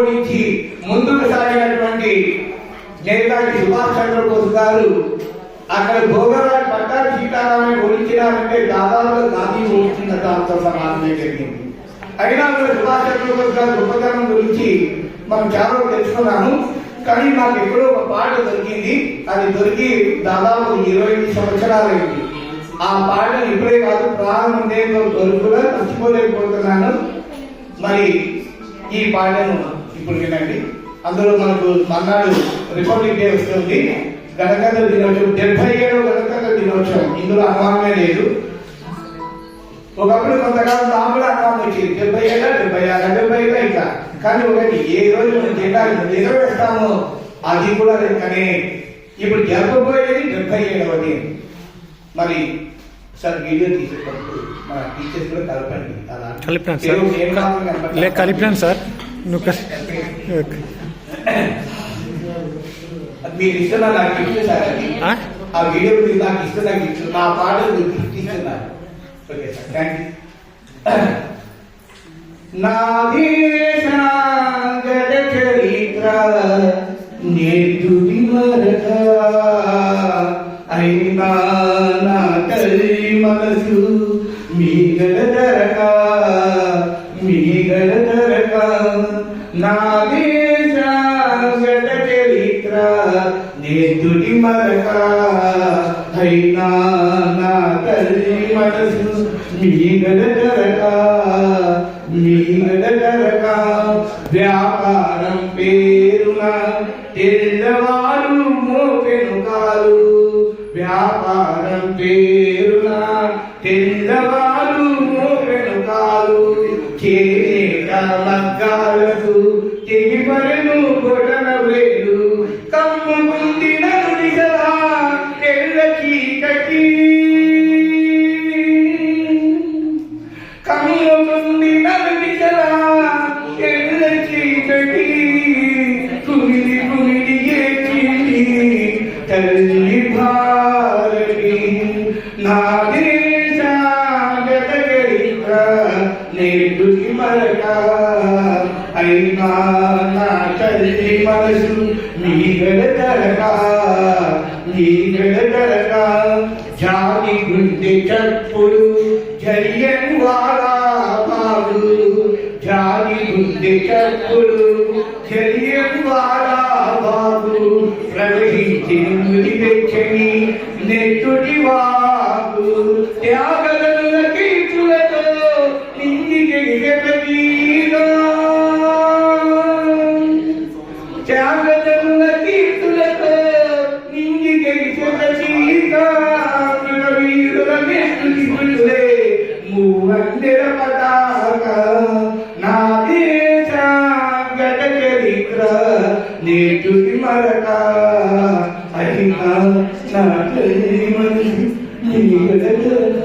ఓడించి ముందుకు సాగినటువంటి నేతాజీ సుభాష్ చంద్రబోస్ గారు అక్కడ భోగరాజ్ పట్టాభి సీతారామన్ ఓడించినారంటే దాదాపుగా గాంధీ ఓడించిన దాంతో సమానమే జరిగింది. అయినా కూడా సుభాష్ చంద్రబోస్ గారి గొప్పతనం గురించి మనం చాలా తెలుసుకున్నాము. కానీ నాకు ఎక్కడో ఒక పాట దొరికింది. అది దొరికి దాదాపు 25 సంవత్సరాలైంది. ఆ పాటను ఇప్పుడే కాదు ప్రాణం ఉండేదో దొరుకుగా మర్చిపోలేకపోతున్నాను. మరి ఈ పాటను ఇప్పుడు వినండి. అందులో మనకు మన్నాడు రిపబ్లిక్ డే వస్తుంది, గణతంత్ర దినోత్సవం, 77వ గణతంత్ర దినోత్సవం. ఇందులో అనుమానమే లేదు. ఒకప్పుడు కొంతకాలం నాకు కూడా అనుమానం వచ్చింది, 70 ఏళ్ళ 76 75 ఇంకా. కానీ ఒకటి ఏ రోజు మనం జెండాలు ఎగరవేస్తామో అది కూడా లెక్కనే. ఇప్పుడు జరపబోయేది 77వది. మరి సార్ వీడియో తీసేటప్పుడు మన టీచర్స్ కూడా కలపండి. అలా కలిపినాను సార్. మీరు ఇస్తున్నా నాకు గిఫ్ట్ సార్. అది ఆ వీడియో మీరు నాకు ఇస్తున్నా గిఫ్ట్, నా పాటలు మీరు గిఫ్ట్ ఇస్తున్నారు. Okay sir, thank you. నా దేశ గత చరిత్ర నేతుడి మరక అయినా నా తల్లి మనసు మీ గడదరక నా దేశ గత చరిత్ర నేతుడి మరక అయినా నా తల్లి మనసు మీ గడదరక వ్యాపారం పేరున తెల్లవారు మోపెను కాలు, వ్యాపారం పేరున తెల్లవారు మోపెను కాలు, చేనేత మగ్గాలకు తెగిపరెను కొటన వేలు, కమ్ము కుందిన నిజలా తెల్ల చీకటి, కమ్ము కుందిన నిజలా తెల్ల చీకటి, కుమిలి కుమిలి ఏచింది తల్లి భారతి. నా దేశ గత చరిత్ర నేతుడి మరక అయినా నా తల్లి మనసు మీ గడదరక జాతి గుండె చప్పుడు జరియన్ వాలా బాబు, జాతి గుండె చప్పుడు జరియన్ వాలా బాబు, ప్రవహించి తెచ్చని నెట్టుడి వాబు, త్యాగల కీర్తులతో నింగి జగతీలో, త్యాగల కీర్తులతో నింగి జగతీలో, వీరుల నెట్టుడి పుల్లే మూవందెల పతాక. నా దేశ గత చరిత్ర నేతుడి మరక అయినా నా తల్లి మనసు మీ గడదరక